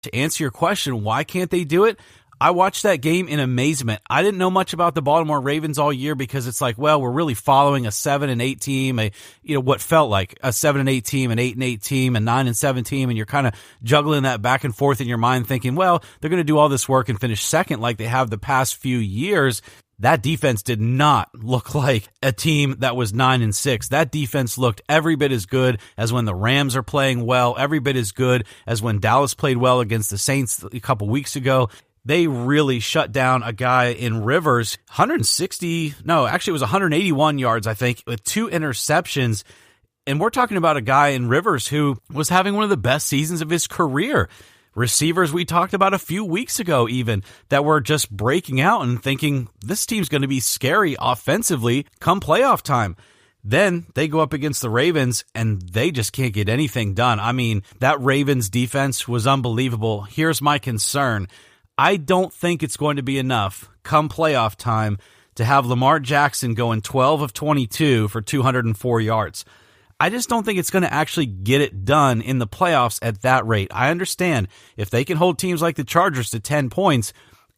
To answer your question, why can't they do it? I watched that game in amazement. I didn't know much about the Baltimore Ravens all year because it's like, well, we're really following a 7-8 team, what felt like a 7-8 team, an 8-8 team, a 9-7 team, and you're kind of juggling that back and forth in your mind thinking, well, they're going to do all this work and finish second like they have the past few years. That defense did not look like a team that was 9-6. That defense looked every bit as good as when the Rams are playing well, every bit as good as when Dallas played well against the Saints a couple weeks ago. They really shut down a guy in Rivers, it was 181 yards, I think, with 2 interceptions. And we're talking about a guy in Rivers who was having one of the best seasons of his career. Receivers we talked about a few weeks ago even that were just breaking out and thinking this team's going to be scary offensively come playoff time. Then they go up against the Ravens and they just can't get anything done. I mean, that Ravens defense was unbelievable. Here's my concern. I don't think it's going to be enough come playoff time to have Lamar Jackson going 12 of 22 for 204 yards. I just don't think it's going to actually get it done in the playoffs at that rate. I understand if they can hold teams like the Chargers to 10 points,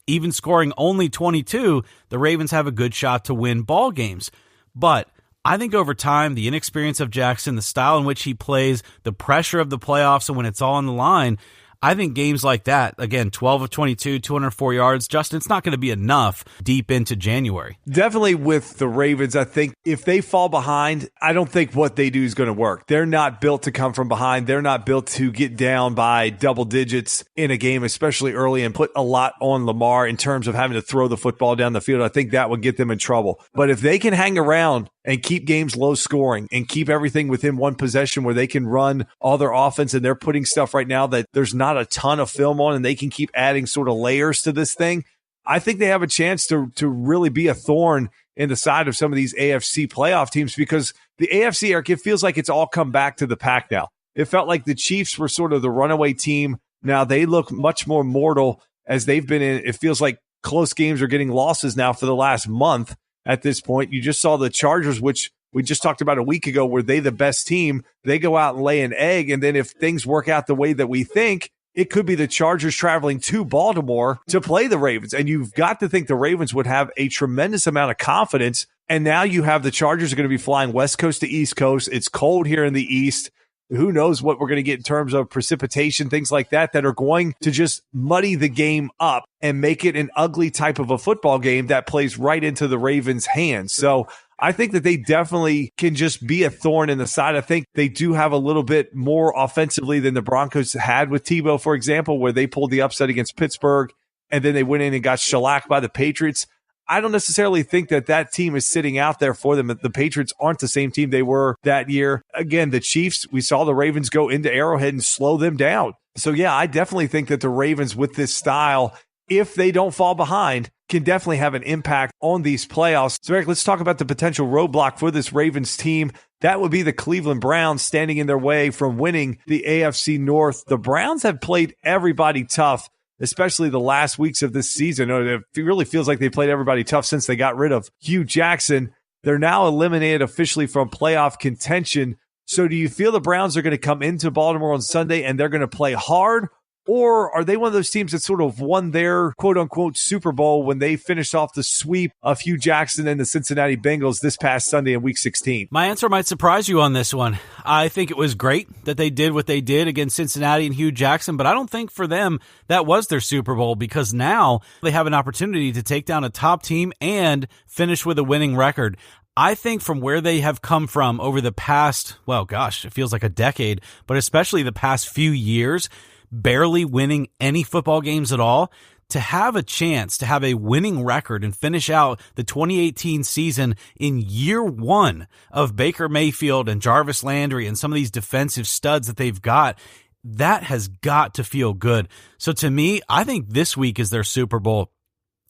even scoring only 22, the Ravens have a good shot to win ball games. But I think over time, the inexperience of Jackson, the style in which he plays, the pressure of the playoffs and when it's all on the line, I think games like that, again, 12 of 22, 204 yards, Justin, it's not going to be enough deep into January. Definitely with the Ravens, I think if they fall behind, I don't think what they do is going to work. They're not built to come from behind. They're not built to get down by double digits in a game, especially early, and put a lot on Lamar in terms of having to throw the football down the field. I think that would get them in trouble. But if they can hang around and keep games low scoring and keep everything within one possession where they can run all their offense, and they're putting stuff right now that there's not a ton of film on and they can keep adding sort of layers to this thing, I think they have a chance to really be a thorn in the side of some of these AFC playoff teams, because the AFC, Eric, it feels like it's all come back to the pack now. It felt like the Chiefs were sort of the runaway team. Now they look much more mortal as they've been in. It feels like close games are getting losses now for the last month at this point. You just saw the Chargers, which we just talked about a week ago, were they the best team? They go out and lay an egg. And then if things work out the way that we think, it could be the Chargers traveling to Baltimore to play the Ravens. And you've got to think the Ravens would have a tremendous amount of confidence. And now you have the Chargers are going to be flying West Coast to East Coast. It's cold here in the East. Who knows what we're going to get in terms of precipitation, things like that are going to just muddy the game up and make it an ugly type of a football game that plays right into the Ravens' hands. So I think that they definitely can just be a thorn in the side. I think they do have a little bit more offensively than the Broncos had with Tebow, for example, where they pulled the upset against Pittsburgh and then they went in and got shellacked by the Patriots. I don't necessarily think that team is sitting out there for them. The Patriots aren't the same team they were that year. Again, the Chiefs, we saw the Ravens go into Arrowhead and slow them down. So, yeah, I definitely think that the Ravens with this style, if they don't fall behind, can definitely have an impact on these playoffs. So, Eric, let's talk about the potential roadblock for this Ravens team. That would be the Cleveland Browns standing in their way from winning the AFC North. The Browns have played everybody tough, especially the last weeks of this season. It really feels like they played everybody tough since they got rid of Hugh Jackson. They're now eliminated officially from playoff contention. So do you feel the Browns are going to come into Baltimore on Sunday and they're going to play hard? Or are they one of those teams that sort of won their quote-unquote Super Bowl when they finished off the sweep of Hugh Jackson and the Cincinnati Bengals this past Sunday in Week 16? My answer might surprise you on this one. I think it was great that they did what they did against Cincinnati and Hugh Jackson, but I don't think for them that was their Super Bowl, because now they have an opportunity to take down a top team and finish with a winning record. I think from where they have come from over the past, it feels like a decade, but especially the past few years, barely winning any football games at all, to have a chance to have a winning record and finish out the 2018 season in year one of Baker Mayfield and Jarvis Landry and some of these defensive studs that they've got, that has got to feel good. So to me, I think this week is their Super Bowl.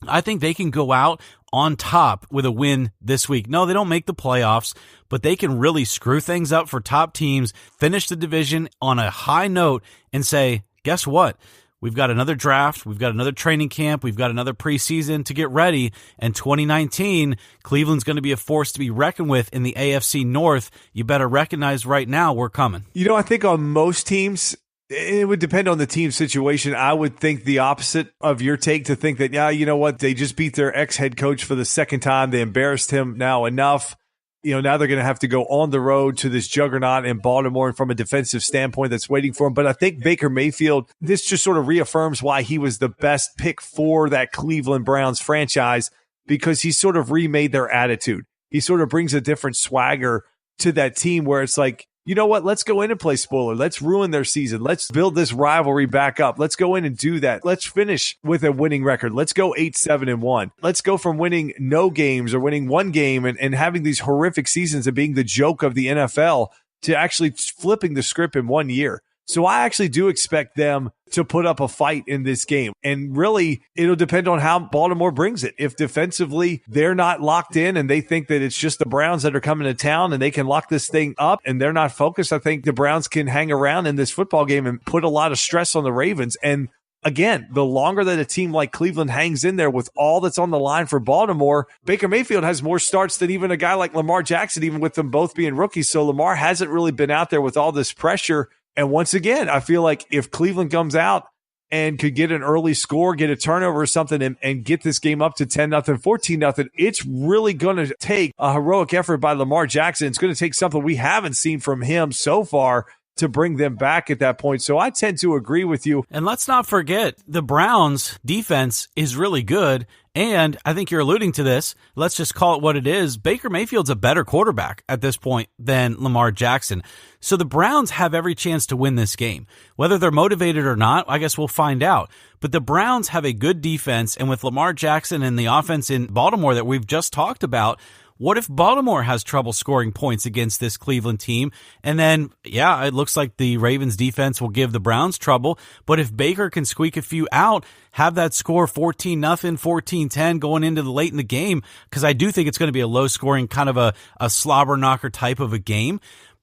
I think they can go out on top with a win this week. No, they don't make the playoffs, but they can really screw things up for top teams, finish the division on a high note, and say, guess what? We've got another draft. We've got another training camp. We've got another preseason to get ready. And 2019, Cleveland's going to be a force to be reckoned with in the AFC North. You better recognize right now we're coming. I think on most teams, It would depend on the team situation. I would think the opposite of your take, to think that, yeah, you know what? They just beat their ex-head coach for the second time. They embarrassed him now enough. Now they're going to have to go on the road to this juggernaut in Baltimore, and from a defensive standpoint that's waiting for him. But I think Baker Mayfield, this just sort of reaffirms why he was the best pick for that Cleveland Browns franchise, because he sort of remade their attitude. He sort of brings a different swagger to that team where it's like, you know what? Let's go in and play spoiler. Let's ruin their season. Let's build this rivalry back up. Let's go in and do that. Let's finish with a winning record. Let's go 8-7-1. Let's go from winning no games or winning one game and having these horrific seasons and being the joke of the NFL to actually flipping the script in 1 year. So I actually do expect them to put up a fight in this game. And really, it'll depend on how Baltimore brings it. If defensively they're not locked in and they think that it's just the Browns that are coming to town and they can lock this thing up and they're not focused, I think the Browns can hang around in this football game and put a lot of stress on the Ravens. And again, the longer that a team like Cleveland hangs in there with all that's on the line for Baltimore, Baker Mayfield has more starts than even a guy like Lamar Jackson, even with them both being rookies. So Lamar hasn't really been out there with all this pressure. And once again, I feel like if Cleveland comes out and could get an early score, get a turnover or something, and get this game up to 10-0, 14-0, it's really going to take a heroic effort by Lamar Jackson. It's going to take something we haven't seen from him so far to bring them back at that point. So I tend to agree with you. And let's not forget, the Browns defense is really good. And I think you're alluding to this. Let's just call it what it is. Baker Mayfield's a better quarterback at this point than Lamar Jackson. So the Browns have every chance to win this game. Whether they're motivated or not, I guess we'll find out. But the Browns have a good defense, and with Lamar Jackson and the offense in Baltimore that we've just talked about, what if Baltimore has trouble scoring points against this Cleveland team? And then, yeah, it looks like the Ravens defense will give the Browns trouble. But if Baker can squeak a few out, have that score 14-0, 14-10 going into the late in the game, because I do think it's going to be a low-scoring kind of a slobber knocker type of a game.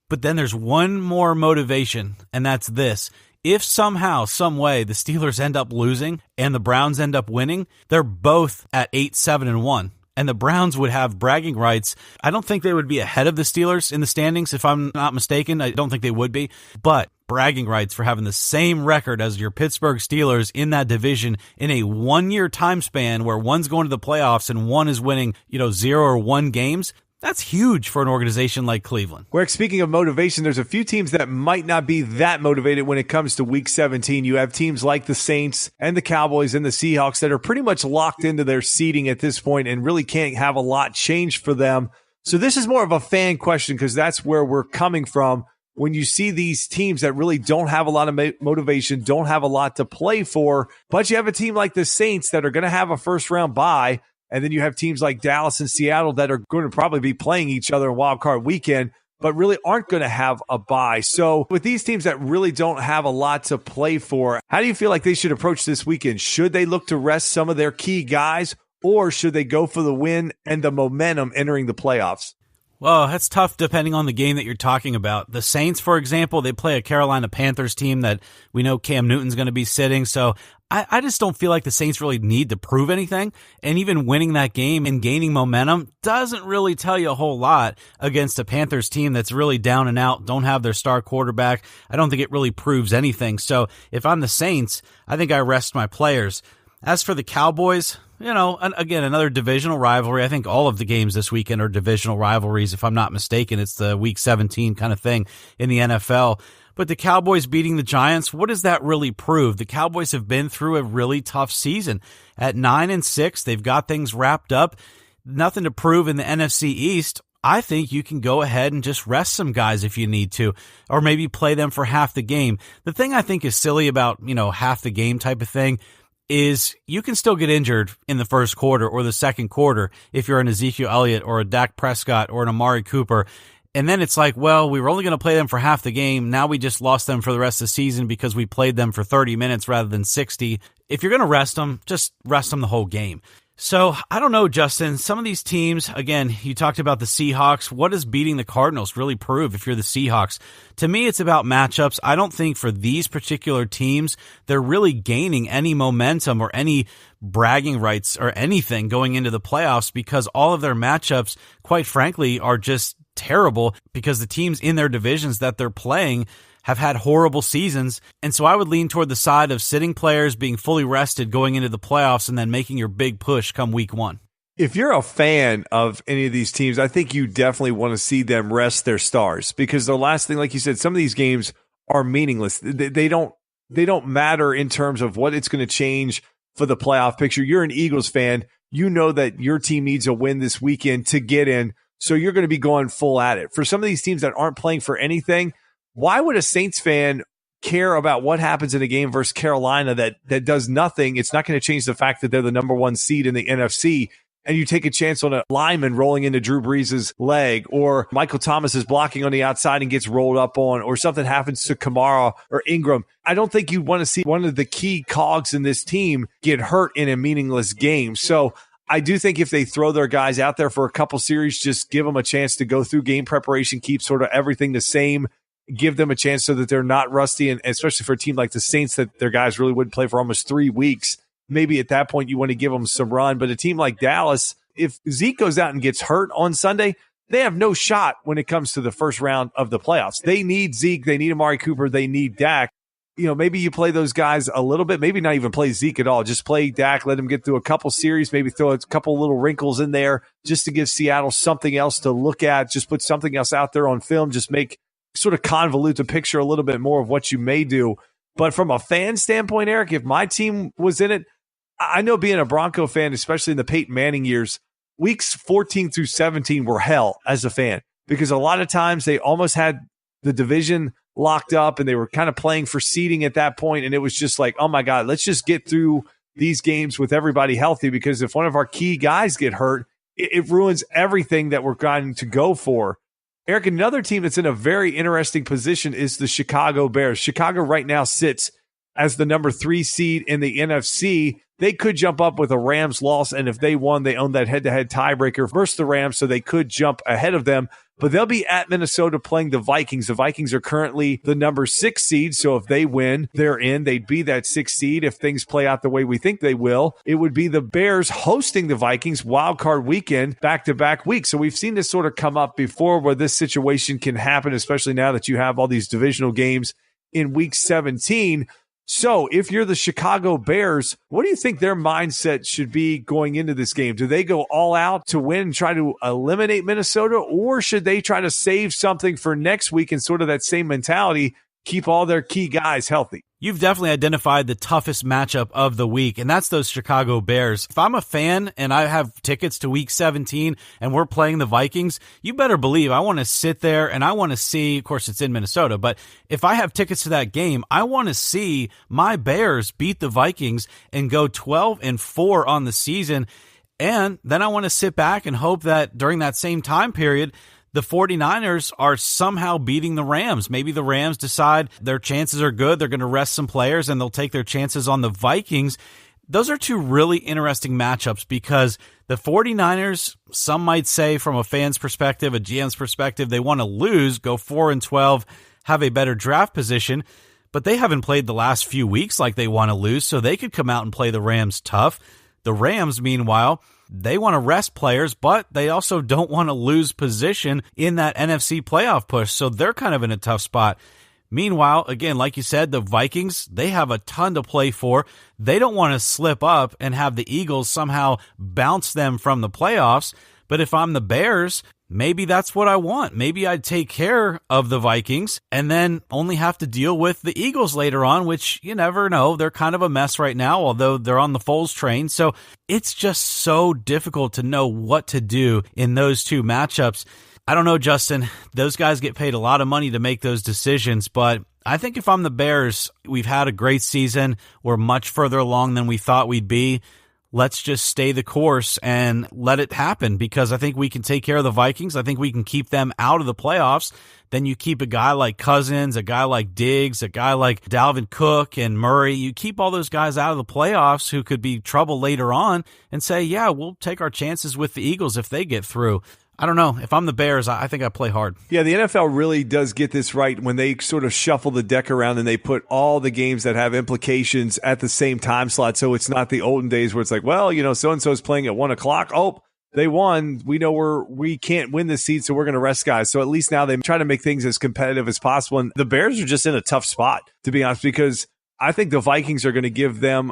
But then there's one more motivation, and that's this. If somehow, some way, the Steelers end up losing and the Browns end up winning, they're both at 8-7-1. And the Browns would have bragging rights. I don't think they would be ahead of the Steelers in the standings, if I'm not mistaken. I don't think they would be. But bragging rights for having the same record as your Pittsburgh Steelers in that division in a 1 year time span where one's going to the playoffs and one is winning, 0 or 1 games. That's huge for an organization like Cleveland. Greg, speaking of motivation, there's a few teams that might not be that motivated when it comes to Week 17. You have teams like the Saints and the Cowboys and the Seahawks that are pretty much locked into their seeding at this point and really can't have a lot change for them. So this is more of a fan question, because that's where we're coming from. When you see these teams that really don't have a lot of motivation, don't have a lot to play for, but you have a team like the Saints that are going to have a first-round bye, and then you have teams like Dallas and Seattle that are going to probably be playing each other in Wild Card Weekend, but really aren't going to have a bye. So with these teams that really don't have a lot to play for, how do you feel like they should approach this weekend? Should they look to rest some of their key guys, or should they go for the win and the momentum entering the playoffs? Well, that's tough depending on the game that you're talking about. The Saints, for example, they play a Carolina Panthers team that we know Cam Newton's going to be sitting. So I just don't feel like the Saints really need to prove anything. And even winning that game and gaining momentum doesn't really tell you a whole lot against a Panthers team that's really down and out, don't have their star quarterback. I don't think it really proves anything. So if I'm the Saints, I think I rest my players. As for the Cowboys, again, another divisional rivalry. I think all of the games this weekend are divisional rivalries. If I'm not mistaken, it's the Week 17 kind of thing in the NFL. But the Cowboys beating the Giants, what does that really prove? The Cowboys have been through a really tough season. At 9-6, they've got things wrapped up. Nothing to prove in the NFC East. I think you can go ahead and just rest some guys if you need to, or maybe play them for half the game. The thing I think is silly about, half the game type of thing is you can still get injured in the first quarter or the second quarter if you're an Ezekiel Elliott or a Dak Prescott or an Amari Cooper. And then it's like, well, we were only going to play them for half the game. Now we just lost them for the rest of the season because we played them for 30 minutes rather than 60. If you're going to rest them, just rest them the whole game. So I don't know, Justin, some of these teams, again, you talked about the Seahawks. What does beating the Cardinals really prove if you're the Seahawks? To me, it's about matchups. I don't think for these particular teams, they're really gaining any momentum or any bragging rights or anything going into the playoffs, because all of their matchups, quite frankly, are just terrible, because the teams in their divisions that they're playing have had horrible seasons. And so I would lean toward the side of sitting players, being fully rested going into the playoffs, and then making your big push come week 1. If you're a fan of any of these teams, I think you definitely want to see them rest their stars, because the last thing, like you said, some of these games are meaningless. They don't matter in terms of what it's going to change for the playoff picture. You're an Eagles fan. You know that your team needs a win this weekend to get in, so you're going to be going full at it. For some of these teams that aren't playing for anything, why would a Saints fan care about what happens in a game versus Carolina that does nothing? It's not going to change the fact that they're the number 1 seed in the NFC. And you take a chance on a lineman rolling into Drew Brees' leg, or Michael Thomas is blocking on the outside and gets rolled up on, or something happens to Kamara or Ingram. I don't think you want to see one of the key cogs in this team get hurt in a meaningless game. So I do think if they throw their guys out there for a couple series, just give them a chance to go through game preparation, keep sort of everything the same, give them a chance so that they're not rusty, and especially for a team like the Saints that their guys really wouldn't play for almost 3 weeks. Maybe at that point you want to give them some run. But a team like Dallas, if Zeke goes out and gets hurt on Sunday, they have no shot when it comes to the first round of the playoffs. They need Zeke. They need Amari Cooper. They need Dak. Maybe you play those guys a little bit, maybe not even play Zeke at all. Just play Dak, let him get through a couple series, maybe throw a couple little wrinkles in there just to give Seattle something else to look at. Just put something else out there on film. Just make sort of convolute the picture a little bit more of what you may do. But from a fan standpoint, Eric, if my team was in it, I know being a Bronco fan, especially in the Peyton Manning years, weeks 14 through 17 were hell as a fan, because a lot of times they almost had the division locked up and they were kind of playing for seeding at that point. And it was just like, oh my God, let's just get through these games with everybody healthy, because if one of our key guys get hurt, it ruins everything that we're going to go for. Eric, another team that's in a very interesting position is the Chicago Bears. Chicago right now sits as the number 3 seed in the NFC. They could jump up with a Rams loss, and if they won, they own that head-to-head tiebreaker versus the Rams, so they could jump ahead of them. But they'll be at Minnesota playing the Vikings. The Vikings are currently the number 6 seed, so if they win, they're in. They'd be that 6th seed if things play out the way we think they will. It would be the Bears hosting the Vikings wild card weekend, back-to-back weeks. So we've seen this sort of come up before where this situation can happen, especially now that you have all these divisional games in Week 17. So if you're the Chicago Bears, what do you think their mindset should be going into this game? Do they go all out to win and try to eliminate Minnesota, or should they try to save something for next week and sort of that same mentality, keep all their key guys healthy? You've definitely identified the toughest matchup of the week, and that's those Chicago Bears. If I'm a fan and I have tickets to Week 17 and we're playing the Vikings, you better believe I want to sit there and I want to see, of course it's in Minnesota, but if I have tickets to that game, I want to see my Bears beat the Vikings and go 12-4 on the season. And then I want to sit back and hope that during that same time period, the 49ers are somehow beating the Rams. Maybe the Rams decide their chances are good. They're going to rest some players and they'll take their chances on the Vikings. Those are two really interesting matchups, because the 49ers, some might say from a fan's perspective, a GM's perspective, they want to lose, go 4-12, have a better draft position, but they haven't played the last few weeks like they want to lose, so they could come out and play the Rams tough. The Rams, meanwhile, they want to rest players, but they also don't want to lose position in that NFC playoff push, so they're kind of in a tough spot. Meanwhile, again, like you said, the Vikings, they have a ton to play for. They don't want to slip up and have the Eagles somehow bounce them from the playoffs. But if I'm the Bears, maybe that's what I want. Maybe I'd take care of the Vikings and then only have to deal with the Eagles later on, which you never know. They're kind of a mess right now, although they're on the Foles train. So it's just so difficult to know what to do in those two matchups. I don't know, Justin. Those guys get paid a lot of money to make those decisions, but I think if I'm the Bears, we've had a great season. We're much further along than we thought we'd be. Let's just stay the course and let it happen, because I think we can take care of the Vikings. I think we can keep them out of the playoffs. Then you keep a guy like Cousins, a guy like Diggs, a guy like Dalvin Cook and Murray. You keep all those guys out of the playoffs who could be trouble later on and say, yeah, we'll take our chances with the Eagles if they get through. I don't know. If I'm the Bears, I think I play hard. Yeah, the NFL really does get this right when they sort of shuffle the deck around and they put all the games that have implications at the same time slot. So it's not the olden days where it's like, well, so-and-so is playing at 1 o'clock. Oh, they won. We know we can't win this seed, so we're going to rest guys. So at least now they try to make things as competitive as possible. And the Bears are just in a tough spot, to be honest, because I think the Vikings are going to give them